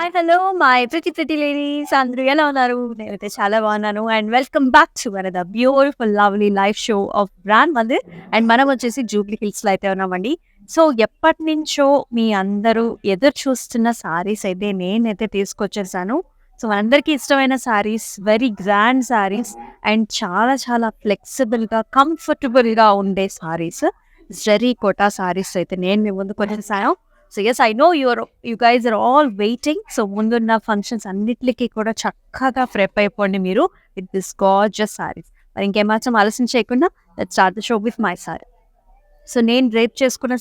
Hi! Hello! My pretty ladies అందరూ ఎలా ఉన్నారు? నేనైతే చాలా బాగున్నాను. And welcome back to another beautiful lovely live show off brand Mandir. And మనం వచ్చేసి జూబ్లీ హిల్స్‌లో అయితే ఉన్నామండి. సో ఎప్పటినుంచో మీ అందరూ ఎదురు చూస్తున్న సారీస్ అయితే నేనైతే తీసుకొచ్చేసాను. సో మనందరికీ ఇష్టమైన saris, very grand saris and చాలా చాలా ఫ్లెక్సిబుల్‌గా, కంఫర్టబుల్‌గా ఉండే సారీస్. జరీ కోటా సారీస్ అయితే నేను మీ ముందుకొచ్చేసాను. So yes, I know you guys are all waiting. So ముందున్న ఫంక్షన్స్ అన్నిట్లికి కూడా చక్కగా ప్రెప్ అయిపోండి మీరు విత్ దిస్ గార్జియస్ సారీస్. మరి ఇంకేమాత్రం ఆలస్యం చేయకుండా let's start the show with my sari. So నేను డ్రేప్ చేసుకున్న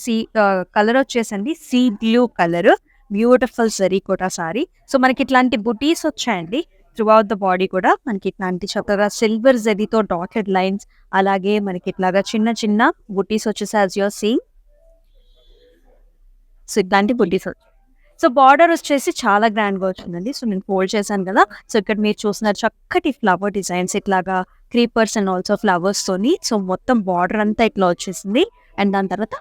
కలర్ వచ్చేసండి sea blue colour, beautiful zari Kota sari. So మనకి ఇట్లాంటి బుటీస్ వచ్చాయండి త్రూ అవుట్ ద బాడీ కూడా. మనకి ఇట్లాంటి చక్కగా సిల్వర్ జరీతో డాటెడ్ లైన్స్, అలాగే మనకి ఇట్లాగా చిన్న చిన్న బుటీస్ వచ్చేసి యాజ్ యూర్ సీయింగ్. సో ఇట్లాంటి బుడ్డీస్ వచ్చాయి. సో బార్డర్ వచ్చేసి చాలా గ్రాండ్‌గా వచ్చిందండి. సో నేను ఫోల్డ్ చేశాను కదా! సో ఇక్కడ మీరు చూస్తున్నారు చక్కటి ఫ్లవర్ డిజైన్స్, ఇట్లాగా క్రీపర్స్ అండ్ ఆల్సో ఫ్లవర్స్‌తోని. సో మొత్తం బార్డర్ అంతా ఇట్లా వచ్చేసింది. అండ్ దాని తర్వాత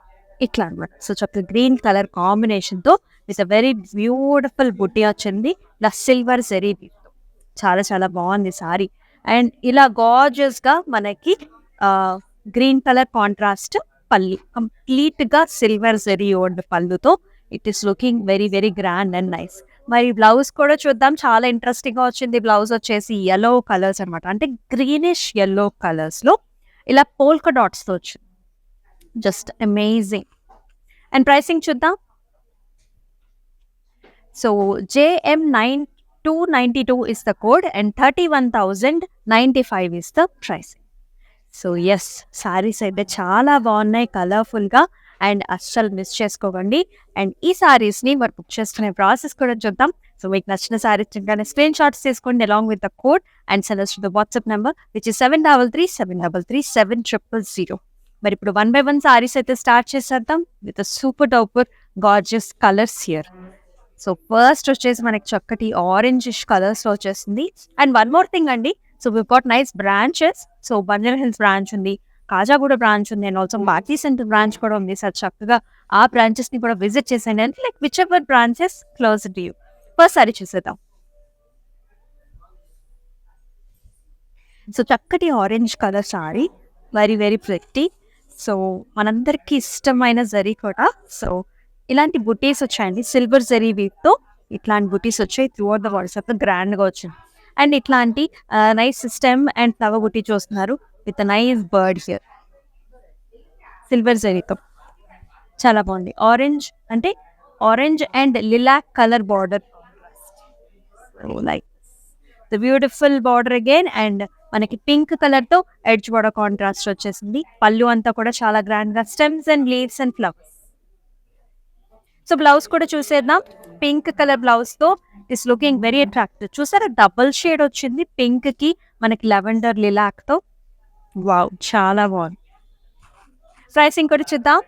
ఇట్లా అనమాట. సో చక్కగా గ్రీన్ కలర్ కాంబినేషన్‌తో విత్ అ వెరీ బ్యూటిఫుల్ బుట్టి వచ్చింది. ఇలా సిల్వర్ జరీ చాలా చాలా బాగుంది సారీ. అండ్ ఇలా గార్జియస్‌గా మనకి గ్రీన్ కలర్ కాంట్రాస్ట్ పల్లి, కంప్లీట్‌గా సిల్వర్ జరీ ఓన్డ్ పళ్ళుతో it is looking very very grand and nice. మరి బ్లౌజ్ కూడా చూద్దాం. చాలా ఇంట్రెస్టింగ్‌గా వచ్చింది. బ్లౌజ్ వచ్చేసి యెల్లో కలర్స్ అనమాట. అంటే గ్రీనిష్ యెల్లో కలర్స్‌లో ఇలా పోల్కా డాట్స్‌తో వచ్చింది. Just amazing. అండ్ ప్రైసింగ్ చూద్దాం. So JM9292 is the code and 31,095 is the price. So yes, saris అయితే చాలా బాగున్నాయి కలర్ఫుల్గా. అండ్ అస్సలు మిస్ చేసుకోకండి. అండ్ ఈ సారీస్ని మరి బుక్ చేసుకునే ప్రాసెస్ కూడా చూద్దాం. సో మీకు నచ్చిన సారీస్ తింటానే స్క్రీన్ షాట్స్ తీసుకోండి along with the code and send us to the WhatsApp number which is 7337337000. మరి ఇప్పుడు 1 by 1 సారీస్ అయితే స్టార్ట్ చేసేద్దాం with super duper gorgeous colours here. So first వచ్చేసి మనకి చక్కటి ఆరెంజిష్ కలర్స్లో వచ్చేసింది. అండ్ వన్ మోర్ థింగ్ అండి, so we got nice branches. So Banjara hills branch ఉంది, కాజాగూడ బ్రాంచ్ ఉంది, and also baati centre branch కూడా ఉంది. సో చక్కగా ఆ బ్రాంచెస్ని కూడా విజిట్ చేసేయండి. అంటే like which ever branches close to you. First sorry చూసేద్దాం. సో చక్కటి orange colour sorry, very very pretty. So మనందరికీ ఇష్టమైన జరీ కూడా. సో ఇలాంటి బుటీస్ వచ్చాయండి సిల్వర్ జరీ వీవ్తో. ఇట్లాంటి బుటీస్ వచ్చాయి త్రూ అవుట్ ద వాట్సాప్ గ్రాండ్గా వచ్చింది. అండ్ ఇట్లాంటి నైస్ స్టెమ్ అండ్ ఫ్లవర్ బుటీ చూస్తున్నారు with nice bird here silver జరీతో. చాలా బాగుంది. ఆరెంజ్ అంటే orange and lilac colour border, like the beautiful border again. And మనకి పింక్ కలర్తో ఎడ్జ్ బార్డర్ కాంట్రాస్ట్ వచ్చేసింది. పళ్ళు అంతా కూడా చాలా గ్రాండ్గా stems and leaves and flowers. So blouse కూడా చూసేద్దాం. పింక్ కలర్ బ్లౌజ్తో ఇట్స్ లుకింగ్ వెరీ అట్రాక్టివ్. చూసారా డబుల్ షేడ్ వచ్చింది పింక్ కి మనకి లెవెండర్ లిలాక్తో. వావ్, చాలా బాగుంది. ప్రైసింగ్ కూడా చూద్దాం.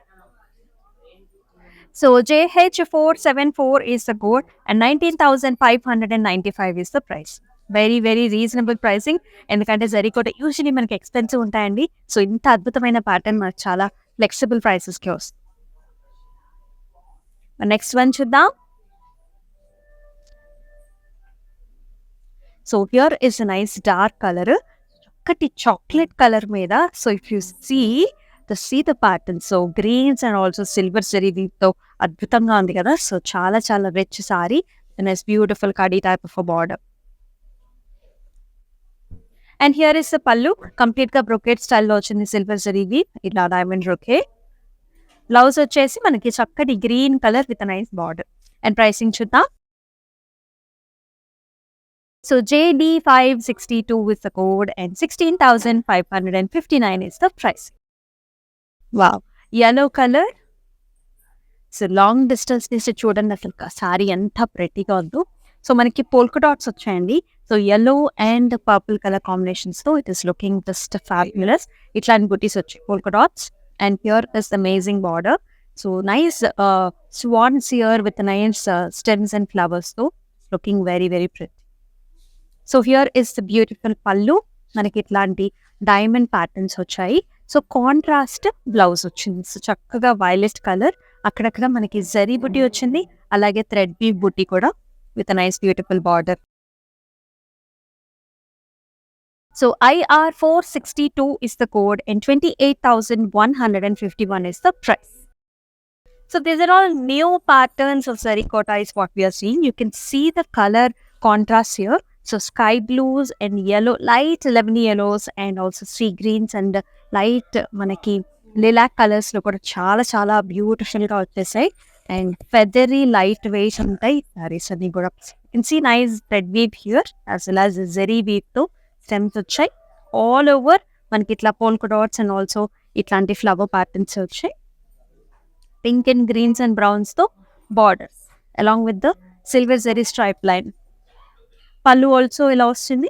So JH474 is the code and 19,595 is the price. Very very reasonable pricing. ఎందుకంటే జరీ కూడా యూజువలీ మనకి ఎక్స్పెన్సివ్ ఉంటాయండి. సో ఇంత అద్భుతమైన ప్యాటర్న్ మనకు చాలా ఫ్లెక్సిబుల్ ప్రైసెస్కి వస్తుంది. నెక్స్ట్ వన్ చూద్దాం. So here is a nice dark colour, చక్కటి చాక్లెట్ కలర్ మీద. So if you see the pattern, so greens and also silver zari వీవ్తో అద్భుతంగా ఉంది కదా. సో చాలా చాలా రిచ్ సారీ, నైస్ బ్యూటిఫుల్ కడీ type of border. And here is the పళ్ళు, కంప్లీట్గా బ్రొకేట్ స్టైల్లో వచ్చింది సిల్వర్ జరీ వీవ్, ఇలా డైమండ్ బ్రొకే. బ్లౌజ్ వచ్చేసి మనకి చక్కటి green colour with nice border. And pricing చూద్దాం. So JD562 is the code and 16,559 is the price. Wow, yellow colour. So long distance నుంచి చూడండి అసలు సారీ ఎంత ప్రెట్టీగా ఉందో. సో మనకి పోల్కా డాట్స్ వచ్చాయండి. So yellow and purple colour కాంబినేషన్స్తో it is looking just fabulous. ఇట్లాంటి బుటీస్ వచ్చాయి polka dots. And here is amazing border. So nice swans here with nice stems and ఫ్లవర్స్తో looking very very pretty. So here is the beautiful పళ్ళు, మనకి ఇట్లాంటి diamond patterns వచ్చాయి. So contrast blouse వచ్చింది. So చక్కగా violet colour, అక్కడక్కడ మనకి జరీ బుట్టి వచ్చింది, అలాగే థ్రెడ్ బీ బుట్టి కూడా with a nice beautiful border. So IR462 is the code and 28,151 is the price. So these are all new patterns of Sarikota is what we are seeing. You can see the color contrast here. So sky blues and yellow, light lemon yellows and also sea greens and light manaki lilac colors లో కూడా చాలా చాలా beautiful గా వచ్చేసాయి. And feathery light weight ఉంటాయి sarees అన్ని కూడా. You can see nice thread weave here as well as zeri weave తో stems వచ్చాయి. All over మనకి ఇట్లా polka dots and also ఇట్లాంటి flower patterns వచ్చాయి. Pink and greens and browns తో borders along with the silver zeri stripe line. Pallu also ఇలా వస్తుంది.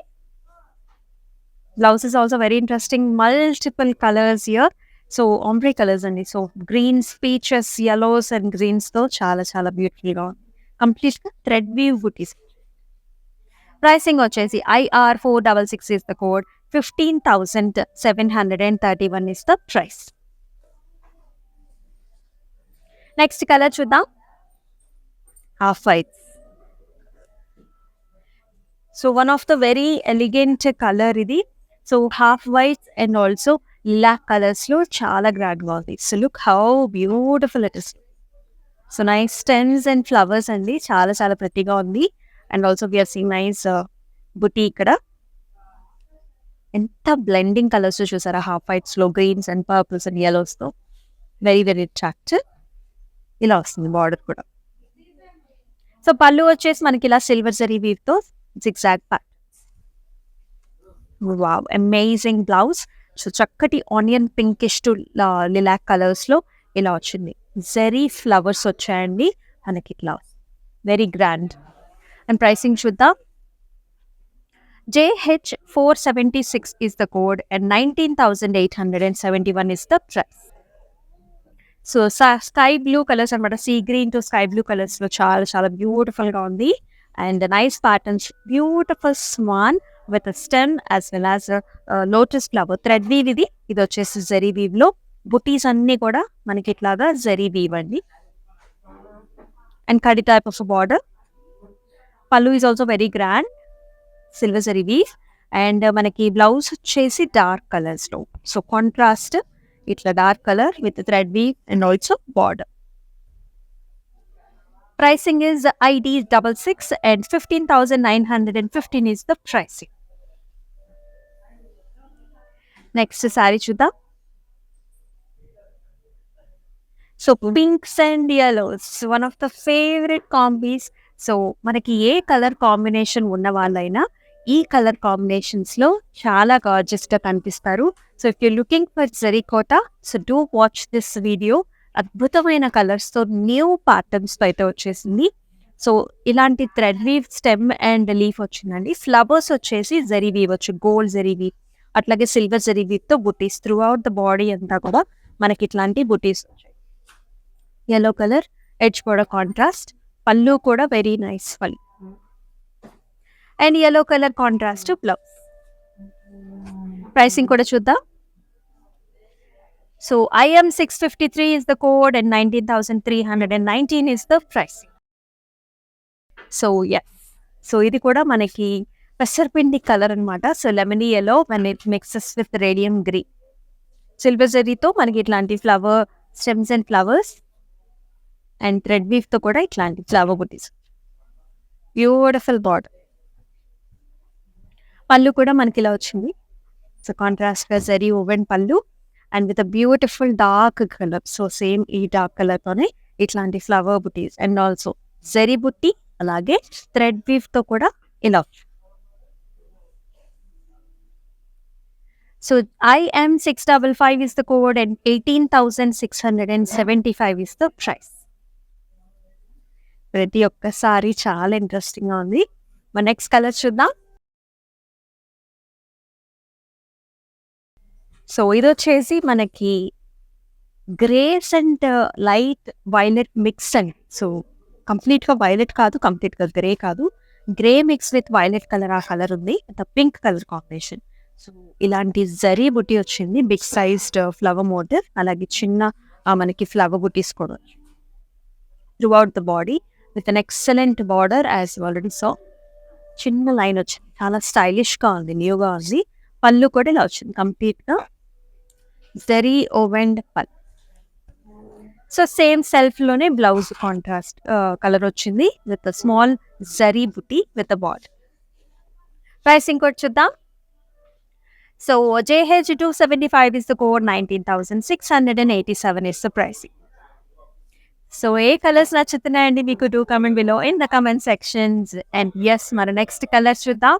Blouse is also very interesting. Multiple colors here. So ombre colors అండి. So greens, peaches, yellows and greens తో చాలా చాలా beautiful గా ఉంది. Complete గా థ్రెడ్ వీవ్ బుటీస్. Pricing వచ్చేసి IR466 is the code. 15,731 is the price. Next colour చూద్దాం. Half whites. So one of the very elegant colour ఇది. So half whites and also lilac colours లో చాలా గ్రాండ్ గా ఉంది. So look how beautiful it is. So nice stems and flowers అండి, చాలా చాలా ప్రతిగా ఉంది. And also we are seeing nice బుటీ ఇక్కడ. ఎంత బ్లెండింగ్ కలర్స్ చూసారా, హాఫ్ వైట్స్ లో greens and purples and yellows తో వెరీ వెరీ అట్రాక్టివ్. ఇలా వస్తుంది బార్డర్ కూడా. సో పళ్ళు వచ్చేసి మనకి ఇలా సిల్వర్ జరీ వీవ్ తో zigzag patterns. Wow, amazing blouse. So చక్కటి onion pinkish to lilac colours లో ఇలా వచ్చింది. జరీ ఫ్లవర్స్ వచ్చాయండి మనకి ఇట్లా, వెరీ గ్రాండ్. అండ్ ప్రైసింగ్ చూద్దాం. JH476 is the code and 19,871 is the price. So sky blue colours అనమాట, sea green to sky blue colours లో చాలా చాలా బ్యూటిఫుల్ గా ఉంది. And nice patterns, beautiful swan with stem as well as lotus flower thread weave. ఇది వచ్చేసి zari weave లో బుటీస్ అన్ని కూడా మనకి ఇట్లాగా జరీ వీవ్ అండి. అండ్ కడి టైప్ ఆఫ్ బార్డర్. పళ్ళు is also very grand, silver zari weave. And మనకి బ్లౌజ్ వచ్చేసి డార్క్ కలర్స్ లో. సో కాంట్రాస్ట్ ఇట్లా dark colour with thread weave and also border. Pricing is ID66 and 15,915 is the pricing. Next saree చూద్దాం. So pinks and yellows, one of the favorite combis. So మనకి ఏ colour combination ఉన్న వాళ్ళైనా ఈ colour combinations లో చాలా gorgeous గా కనిపిస్తారు. So if you looking for జరీకోటా, so do watch this video. అద్భుతమైన కలర్స్ తో న్యూ ప్యాటర్న్స్ తో అయితే వచ్చేసింది. సో ఇలాంటి thread weave stem and leaf వచ్చిందండి. ఫ్లవర్స్ వచ్చేసి జరీ వీవ్ వచ్చు, గోల్డ్ జరీ వీవ్, అట్లాగే సిల్వర్ జరీ వీవ్ తో బుటీస్ త్రూ అవుట్ ద బాడీ అంతా కూడా మనకి ఇట్లాంటి బుటీస్ వచ్చాయి. yellow కలర్ ఎడ్జ్ కూడా కాంట్రాస్ట్. పళ్ళు కూడా వెరీ నైస్ పళ్ళు and yellow colour contrast blouse. Pricing కూడా చూద్దాం. So IM653 is the code and 19,319 is the pricing. So yes, so ఇది కూడా మనకి పెసరపిండి కలర్ అనమాట. So lemony yellow when it mixes with radium green. Silver జరీతో మనకి ఇట్లాంటి flower stems and flowers and thread weave తో కూడా ఇట్లాంటి ఫ్లవర్ బుటీస్. Beautiful border. పళ్ళు కూడా మనకి ఇలా వచ్చింది. సో కాంట్రాస్ట్ గా జరీ ఓవెన్ పళ్ళు and with a beautiful dark colour. So same ఈ డార్క్ కలర్ తోనే ఇట్లాంటి flower buttis and also zari బుట్టి, అలాగే థ్రెడ్ వీవ్ తో కూడా ఇలా. So IM655 is the code and 18,675 is the price. ప్రతి ఒక్కసారి చాలా ఇంట్రెస్టింగ్ గా ఉంది. మన నెక్స్ట్ కలర్ చూద్దాం. సో ఇది వచ్చేసి మనకి grace and light violet mix అండి. సో కంప్లీట్ గా వైలెట్ కాదు, కంప్లీట్ గా గ్రే కాదు, grey mix with violet colour. ఆ కలర్ ఉంది, పింక్ కలర్ కాంబినేషన్. సో ఇలాంటి జరీ బుట్టి వచ్చింది, బిగ్ సైజ్డ్ ఫ్లవర్ మోటివ్, అలాగే చిన్న మనకి ఫ్లవర్ బుటీస్ కూడా through out the body. With an excellent border as already so చిన్న లైన్ వచ్చింది, చాలా స్టైలిష్గా ఉంది, న్యూగా ఉంది. పళ్ళు కూడా ఇలా వచ్చింది కంప్లీట్గా జరీ ఓవెండ్ పళ్ళు. సో సేమ్ సెల్ఫ్లోనే బ్లౌజ్ కాంట్రాస్ట్ కలర్ వచ్చింది విత్ స్మాల్ జరీ బుటీ విత్ బార్డర్. ప్రైసింగ్ కూడా చూద్దాం. So JH275 is the code, 19,687 is the pricing. So ఏ కలర్స్ నచ్చుతున్నాయండి మీకు? Do comment below in the comment sections. And yes, మన నెక్స్ట్ కలర్ చూద్దాం.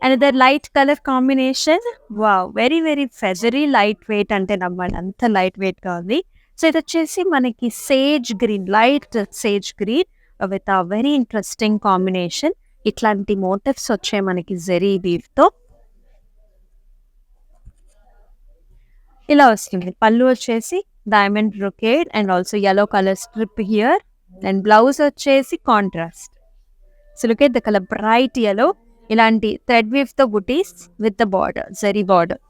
Another light colour combination. Wow, very very feathery light weight అంటే నమ్మండి, అంత light వెయిట్గా ఉంది. సో ఇది వచ్చేసి మనకి sage green, light sage green with a very interesting combination. ఇట్లాంటి మోటివ్స్ వచ్చాయి మనకి జరీ వీవ్తో. ఇలా వస్తుంది. పళ్ళు వచ్చేసి diamond brocade and also yellow colour strip here. And blouse వచ్చేసి contrast. So look at the colour, bright yellow. ఇలాంటి థ్రెడ్ వీవ్తో బుటీస్ with the border, zari border.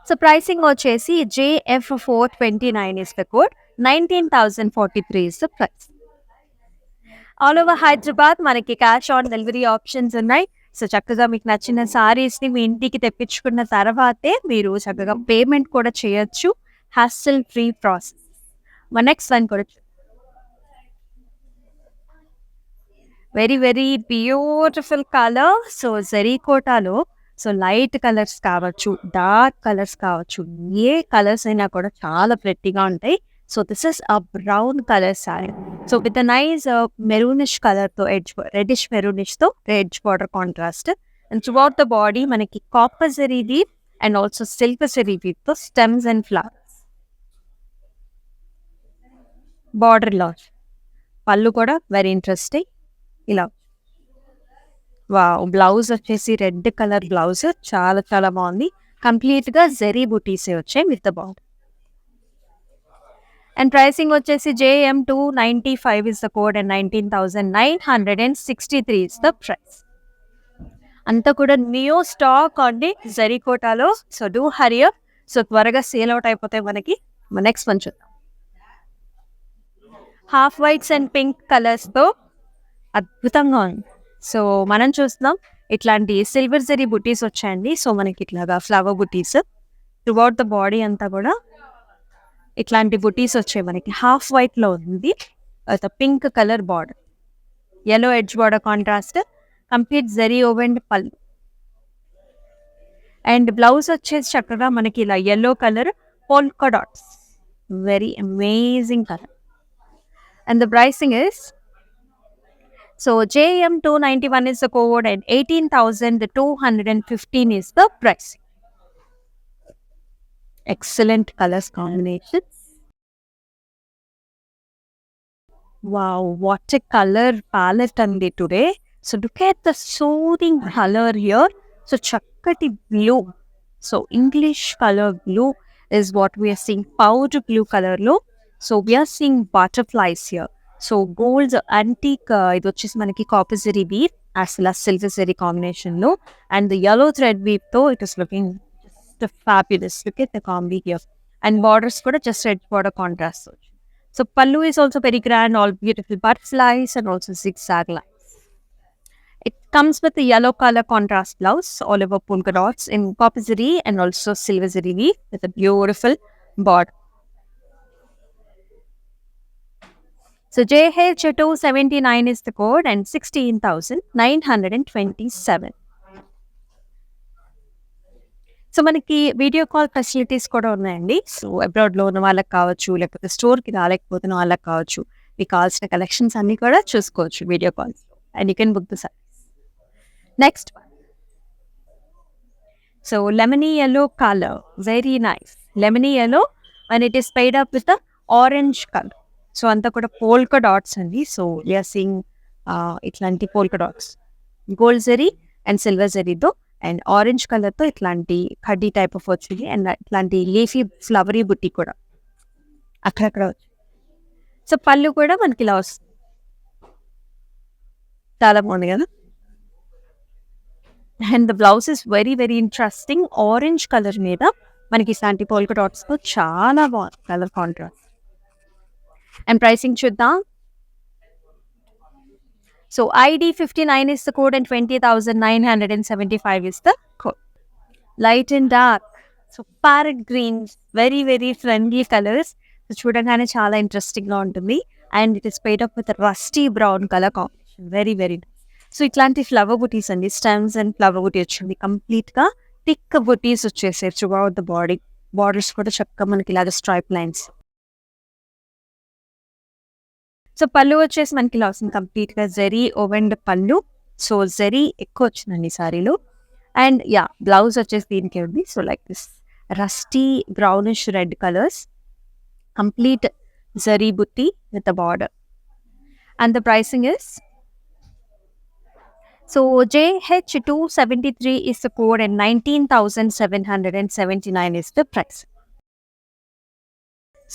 So pricing వచ్చేసి JF429 is the code, 19,043 is the price. All over Hyderabad మనకి cash on delivery options ఉన్నాయి. So చక్కగా మీకు నచ్చిన సారీస్ని మీ ఇంటికి తెప్పించుకున్న తర్వాతే మీరు చక్కగా పేమెంట్ కూడా చేయొచ్చు, హ్యాస్సిల్ ఫ్రీ ప్రాసెస్. మన నెక్స్ట్ వన్ కూడా very very beautiful colour. So zari కోటాలో సో లైట్ కలర్స్ కావచ్చు, డార్క్ కలర్స్ కావచ్చు, ఏ కలర్స్ అయినా కూడా చాలా ప్రెట్టీగా ఉంటాయి. So this is a brown colour saree. So with a nice maroonish కలర్తో రెడ్డిష్ మెరూనిష్తో red border contrast. And throughout the body మనకి copper zari weave and also silver zari వీవ్తో స్టెమ్స్ అండ్ ఫ్లవర్స్. బార్డర్ లాస్, పళ్ళు కూడా వెరీ ఇంట్రెస్టింగ్. ఇలా బ్లౌజ్ వచ్చేసి red colour blouse, చాలా చాలా బాగుంది. కంప్లీట్గా జరీ బుటీసే వచ్చాయి with the border. And pricing వచ్చేసి JM295 is the code and 19,963 is the price. అంతా కూడా న్యూ స్టాక్ అండి జరీ కోటాలో. So do hurry up. So త్వరగా సేల్ అవుట్ అయిపోతాయి మనకి. నెక్స్ట్ వన్ చూద్దాం. హాఫ్ వైట్స్ అండ్ పింక్ కలర్స్తో అద్భుతంగా ఉంది. సో మనం చూస్తున్నాం ఇట్లాంటి సిల్వర్ జరీ బుటీస్ వచ్చాయండి. సో మనకి ఇట్లాగా flower buttis throughout the body అంతా కూడా ఇట్లాంటి బుటీస్ వచ్చాయి మనకి. హాఫ్ వైట్లో ఉంది, pink colour border, yellow edge border contrast, complete zari woven పళ్ళు. అండ్ బ్లౌజ్ వచ్చేసి చక్కగా మనకి ఇలా yellow colour polka dots, very amazing colour. And the pricing is so JM291 is the code and 18,215 is the price. Excellent colors combinations. Wow, what a color palette andi today. So look at the soothing color here. So chakkati blue. So English color blue is what we are seeing. Powder blue color lo. So we are seeing butterflies here. So gold antique ఇది వచ్చేసి మనకి copper zari weave as well as silver zari combination lo, and the yellow thread weave though it is looking just fabulous. Look at the combi here, and borders kuda just red border contrast. So pallu is also very grand, all beautiful butterflies and also zigzag lines. It comes with the yellow color contrast blouse all over polka dots in copper zari and also silver zari weave with a beautiful border. So JH279 is the code and 16,927. So మనకి video call facilities కూడా ఉన్నాయండి. So అబ్రాడ్లో ఉన్న వాళ్ళకి కావచ్చు, లేకపోతే స్టోర్కి రాలేకపోతున్న వాళ్ళకి కావచ్చు, మీకు కావాల్సిన కలెక్షన్స్ అన్నీ కూడా చూసుకోవచ్చు వీడియో కాల్స్లో. And you can book the service. Next one. So lemony yellow colour, very nice lemony yellow and it is paired up with orange colour. So అంతా కూడా పోల్కా డాట్స్ అండి. సో వీఆర్ సీయింగ్ ఇట్లాంటి polka dots, gold zari and silver జరీతో and orange కలర్తో ఇట్లాంటి కడ్డీ type of వచ్చింది. And ఇట్లాంటి లీఫీ ఫ్లవరీ బుట్టి కూడా అక్కడక్కడ వచ్చింది. సో పళ్ళు కూడా మనకి ఇలా వస్తుంది, చాలా బాగుంది కదా. And the blouse is very very interesting. Orange colour మీద మనకి ఇట్లాంటి పోల్కా డాట్స్తో చాలా బాగుంది కలర్ కాంట్రాస్ట్. అండ్ ప్రైసింగ్ చూద్దాం. So ID59 is the code and 20,975 is the code. Light and dark. So parrot green, very very friendly colors. So చూడగానే చాలా interesting గా ఉంటుంది. And it is paired up with rusty brown colour combination. Very very nice. So ఇట్లాంటి flower బుటీస్ అండి, stems and flower బుటీ వచ్చింది. Complete గా thick బుటీస్ వచ్చేసాయి throughout the body. Borders కూడా చక్కగా మనకి ఇలాగ స్ట్రైప్ లైన్స్. సో పళ్ళు వచ్చేసి మనకి ఇలా వస్తుంది కంప్లీట్ గా జరీ ఓవెండ్ పళ్ళు. సో జరీ ఎక్కువ వచ్చిందండి ఈ సారీలో. అండ్ యా బ్లౌజ్ వచ్చేసి దీనికి ఉంది. So like this rusty brownish red colours, complete zari బుట్టి with the border. And the pricing is, so JH273 is the code and 19,779 is the price.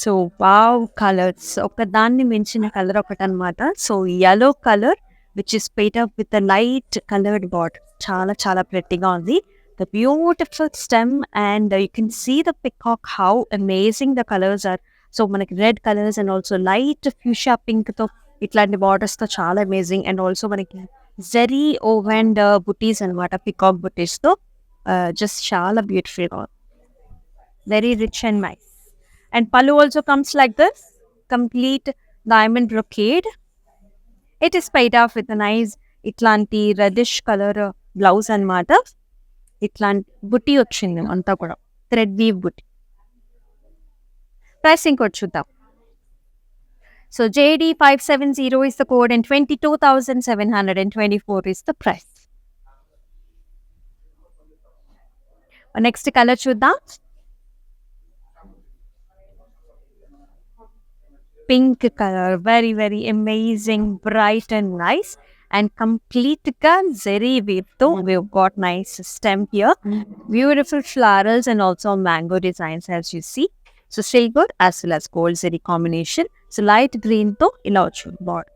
So wow colours, ఒకదాన్ని మించిన కలర్ ఒకటి అనమాట. So yellow colour which is paired up with light coloured border. చాలా చాలా ప్రెట్టీగా ఉంది. The beautiful stem and you can see the peacock how amazing the colours are. So మనకి red colours and also light fuchsia పింక్తో ఇట్లాంటి బార్డర్స్తో చాలా amazing. And also మనకి జరీ ఓవెండ్ బుటీస్ అనమాట, పికాక్ బుటీస్తో. జస్ట్ చాలా బ్యూటిఫుల్గా, very rich and nice. And pallu also comes like this, complete diamond brocade. It is paid off with a nice itlanti reddish color blouse anamata. Itlanti booty ochindi anta kuda thread weave booty. Pricing code chuddam. So JD570 is the code and 22,724 is the price. Next color chuddam. Pink color, very very amazing, bright and nice, and complete ka zari weave though. We've got nice stem here, beautiful florals and also mango designs as you see. So silver as well as gold zari combination. So light green though ila ochindi border.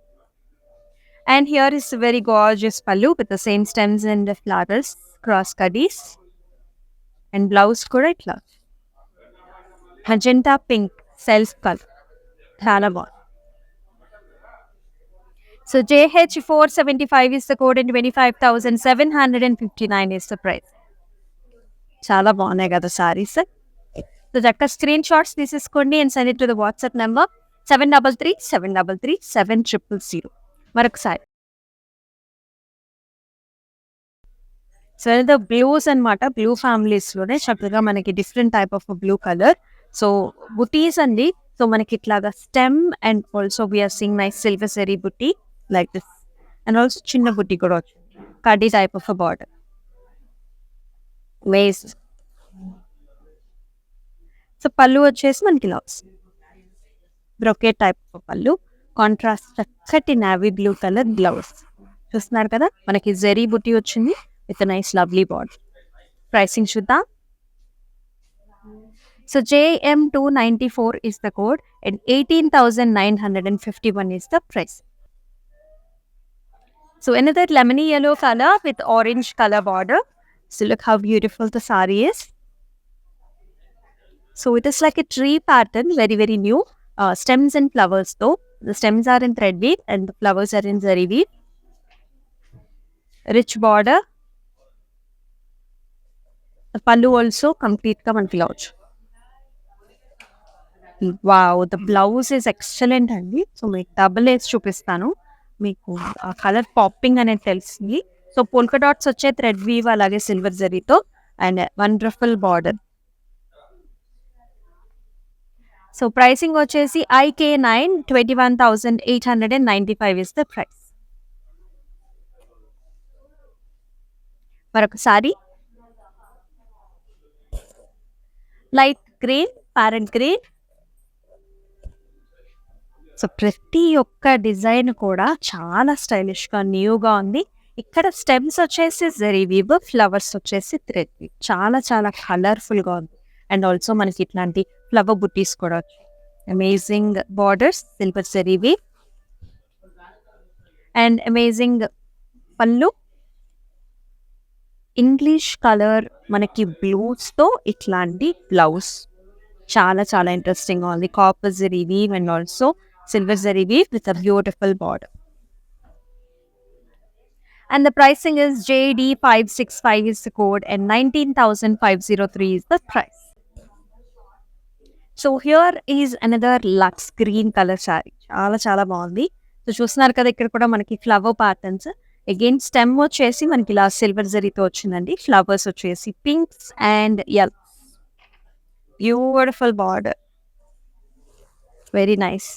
And here is a very gorgeous pallu with the same stems and the flowers, cross cutties, and blouse kuda itla magenta pink self color. చాలా బాగుంది. So JH475 is the code and 25,759 is the price. చాలా బాగున్నాయి కదా saris. So చక్కగా screenshots తీసేసుకోండి and send it to the WhatsApp number 7333733000. మరొకసారి so the blues అనమాట, blue ఫ్యామిలీస్లోనే చక్కగా మనకి different type of blue colour. So butis అండి. సో మనకి ఇట్లాగా stem and also we are seeing nice silver zari buti like this. And also చిన్న బుట్టి కూడా వచ్చింది, కడ్డీ type of border ways. So పళ్ళు వచ్చేసి మనకి ఇలా వస్తుంది, బ్రొకేట్ టైప్ ఆఫ్ పళ్ళు, కాంట్రాస్ట్ చక్కటి నావీ బ్లూ కలర్ బ్లౌజ్. చూస్తున్నారు కదా, మనకి జరీ బుట్టి వచ్చింది with nice lovely border. Pricing చూద్దాం. So JM294 is the code and 18,951 is the price. So another lemony yellow color with orange color border. So look how beautiful the saree is. So it is like a tree pattern, very very new. Stems and flowers though. The stems are in thread weave and the flowers are in zari weave. Rich border. The pallu also complete ka manki blouse. Wow, the blouse is excellent అండి. So మీకు double వేసి చూపిస్తాను, మీకు ఆ colour popping అనేది తెలిసింది. So polka dots వచ్చే thread weave అలాగే సిల్వర్ జరీతో and wonderful border. So pricing వచ్చేసి IK9 21,895 ఇస్ ద ప్రైస్. మరొకసారి light green, parrot green. So ప్రతి ఒక్క డిజైన్ కూడా చాలా స్టైలిష్గా న్యూగా ఉంది. ఇక్కడ స్టెమ్స్ వచ్చేసి జరీ వీవ్, ఫ్లవర్స్ వచ్చేసి థ్రెడ్ వీవ్. చాలా చాలా కలర్ఫుల్గా ఉంది. అండ్ ఆల్సో మనకి ఇట్లాంటి ఫ్లవర్ బుట్టీస్ కూడా వచ్చాయి. Amazing borders, silver zari weave and amazing పళ్ళు. ఇంగ్లీష్ కలర్ మనకి బ్లూస్తో ఇట్లాంటి బ్లౌజ్ చాలా చాలా ఇంట్రెస్టింగ్గా ఉంది. Copper zari weave and also silver zari weave with a beautiful border. And the pricing is JD565 is the code and 19,503 is the price. So here is another lux green colour saree. చాలా చాలా బాగుంది. So చూస్తున్నారు కదా, ఇక్కడ కూడా మనకి flower patterns. Again stem వచ్చేసి మనకి ఇలా సిల్వర్ జరీతో వచ్చిందండి. ఫ్లవర్స్ వచ్చేసి pinks and yellow. Beautiful border, very nice.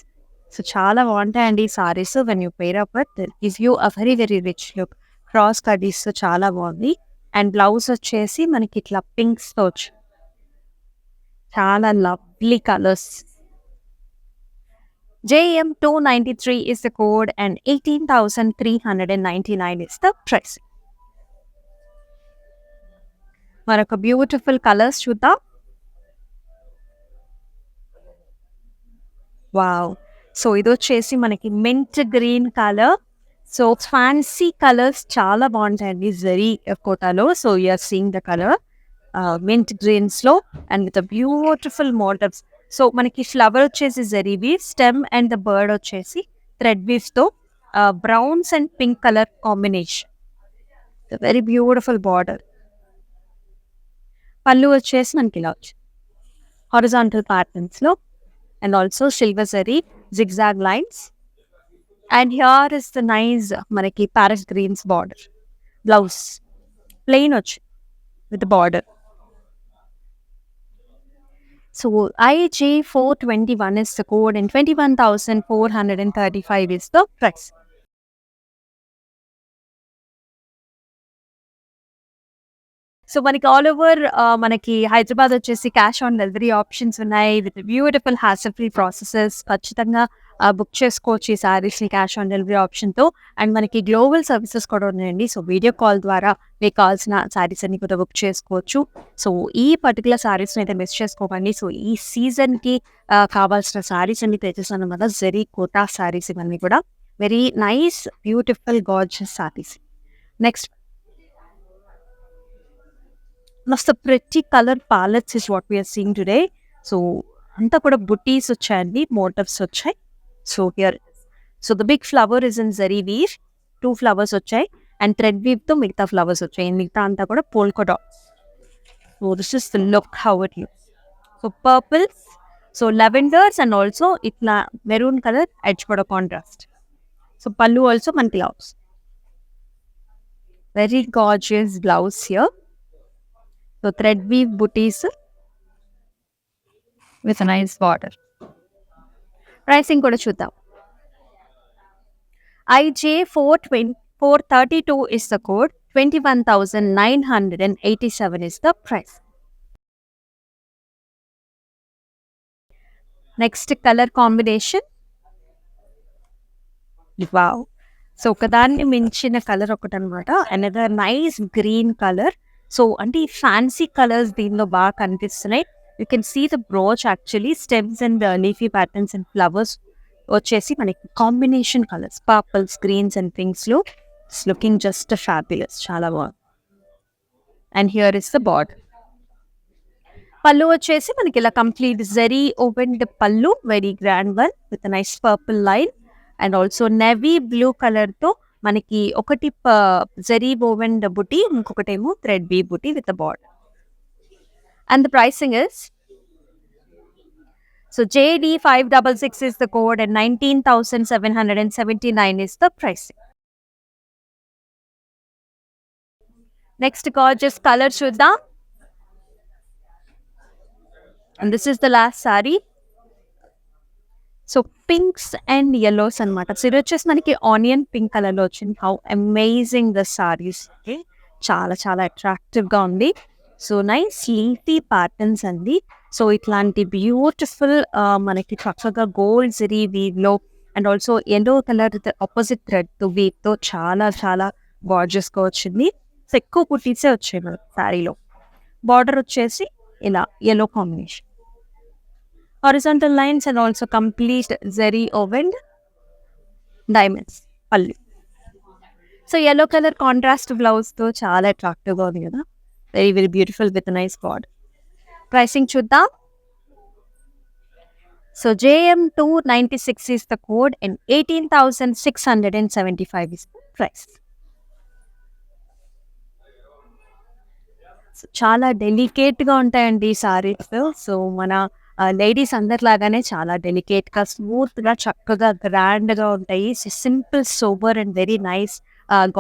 So చాలా బాగుంటాయండి ఈ sarees. When you pair up with gives you a very very rich look. Cross కడీస్ చాలా బాగుంది. అండ్ బ్లౌజ్ వచ్చేసి మనకి ఇట్లా పింక్స్తో వచ్చి చాలా lovely colours. JM293 is the code and 18,399 is the price. మరొక బ్యూటిఫుల్ కలర్స్ చూద్దాం. వావ్. సో ఇది వచ్చేసి మనకి mint green colour. So fancy colours చాలా బాగుంటాయండి జరీ కోటాలో. So you are seeing the colour mint గ్రీన్స్లో and with beautiful motifs. So మనకి ఫ్లవర్ వచ్చేసి zari weave, stem and the bird వచ్చేసి థ్రెడ్ వీవ్స్తో browns and pink colour combination. Very beautiful border. పళ్ళు వచ్చేసి మనకి ఇలా వచ్చి హారిజాంటల్ ప్యాటర్న్స్లో and also silver zari zigzag lines. And here is the nice మనకి parrot greens border. Blouse plain వచ్చి with border. So IJ421 is the code and 21,435 is the price. So మనకి all over మనకి హైదరాబాద్ వచ్చేసి క్యాష్ ఆన్ డెలివరీ ఆప్షన్స్ ఉన్నాయి with beautiful hassle free processes. ఖచ్చితంగా book చేసుకోవచ్చు ఈ శారీస్ని cash on delivery ఆప్షన్తో. And మనకి global services కూడా ఉన్నాయండి. సో వీడియో కాల్ ద్వారా మీకు కావాల్సిన శారీస్ అన్ని కూడా బుక్ చేసుకోవచ్చు. సో ఈ పర్టికులర్ శారీస్ని అయితే మిస్ చేసుకోకండి. సో ఈ సీజన్కి కావాల్సిన శారీస్ అన్ని తెచ్చేసాను అన్నమాట. జరీ కోటా శారీస్ ఇవన్నీ కూడా very nice beautiful gorgeous sarees. Next మస్త్ pretty colour palettes is what we are seeing today. So అంతా కూడా బుటీస్ వచ్చాయండి, మోటివ్స్ వచ్చాయి. So here so the big flower is in zari weave, 2 flowers వచ్చాయి అండ్ థ్రెడ్ వీవ్తో మిగతా ఫ్లవర్స్ వచ్చాయి. మిగతా అంతా కూడా polka dots. So this is the look how it looks. So purples, so lavenders and also ఇట్లా మెరూన్ కలర్ ఎడ్జ్ కూడా contrast. So పళ్ళు ఆల్సో మనకి blouse, very gorgeous blouse here. So thread weave booties with a nice border. Pricing kuda chuddam. IJ432 is the code, 21,987 is the price. Next color combination. Wow. So ఒకదాన్ని మించిన colour ఒకటి అనమాట. Another nice green colour. So అంటే ఈ fancy colours దీనిలో బాగా కనిపిస్తున్నాయి. You can see the brooch actually stems and leafy patterns and flowers వచ్చేసి మనకి combination colours purples, greens and పింక్స్లో ఇట్స్ లుకింగ్ జస్ట్ ఫ్యాబులస్. చాలా బాగుంది. And here is the border. పళ్ళు వచ్చేసి మనకి ఇలా కంప్లీట్ జరీ ఓపెన్డ్ పళ్ళు, very grand one with nice purple line and also navy blue కలర్తో మనకి ఒకటి zari oven buti, ఇంకొకటేమో thread be buti with the border. And the pricing is so JD566 is the code and 19,779 is the pricing. Next gorgeous color చూద్దాం. And this is the last saree. So pinks and yellows అనమాట. So ఇది వచ్చేసి మనకి onion pink కలర్లో వచ్చింది. How amazing the sarees. చాలా చాలా అట్రాక్టివ్గా ఉంది. సో నైస్ లీఫీ ప్యాటర్న్స్ అండి. సో ఇట్లాంటి బ్యూటిఫుల్ మనకి చక్కగా గోల్డ్ జరీ వీవ్లో and also yellow colour opposite థ్రెడ్తో వీవ్తో చాలా చాలా గార్జియస్గా వచ్చింది. సో ఎక్కువ కుట్టీసే వచ్చాయి మన శారీలో. బార్డర్ వచ్చేసి ఇలా yellow combination, horizontal lines and also complete zari woven diamonds pallu. So yellow color contrast blouse తో చాలా అట్రాక్టివ్ గా ఉంది కదా. Very very beautiful with nice border. Pricing చూద్దాం. So JM296 is the code and 18,675 is the price. So, చాలా డెలికేట్‌గా ఉంటాయండి ఈ సారీస్. సో, మన లేడీస్ అందరిలాగానే చాలా డెలికేట్‌గా, స్మూత్‌గా, చక్కగా, గ్రాండ్‌గా ఉంటాయి. Simple, sober and very nice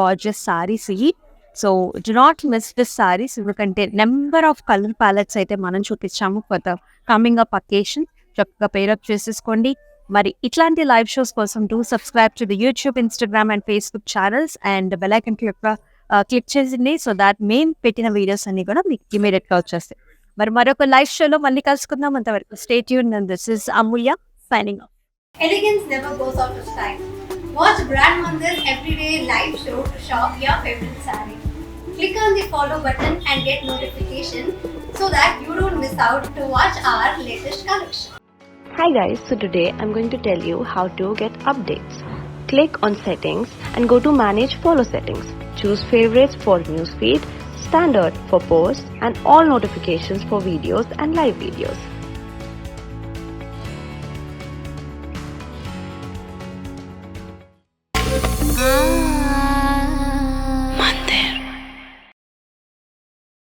gorgeous sarees ఇయి. So, do not miss this sarees ఎందుకంటే నంబర్ ఆఫ్ కలర్ ప్యాలెట్స్ అయితే మనం చూపించాము for the coming up occasion. చక్కగా పేరప్ చేసేసుకోండి. మరి ఇట్లాంటి లైవ్ షోస్ కోసం do subscribe to the YouTube, Instagram and Facebook channels and bell icon click చేసింది. సో దాట్ మేము పెట్టిన వీడియోస్ అన్ని కూడా మీకు ఇమీడియట్‌గా వచ్చేస్తాయి. మరి మరొక లైవ్ షోలో మళ్ళీ కలుసుకుందాం. అంతవరకు stay tuned and this is Amulya signing off. Elegance never goes out of style. Watch Brand Mandir's everyday live show to shop your favorite saree. Click on the follow button and get notification so that you don't miss out to watch our latest collection. Hi guys, so today I'm going to tell you how to get updates. Click on settings and go to manage follow settings. Choose favorites for newsfeed, standard for posts and all notifications for videos and live videos.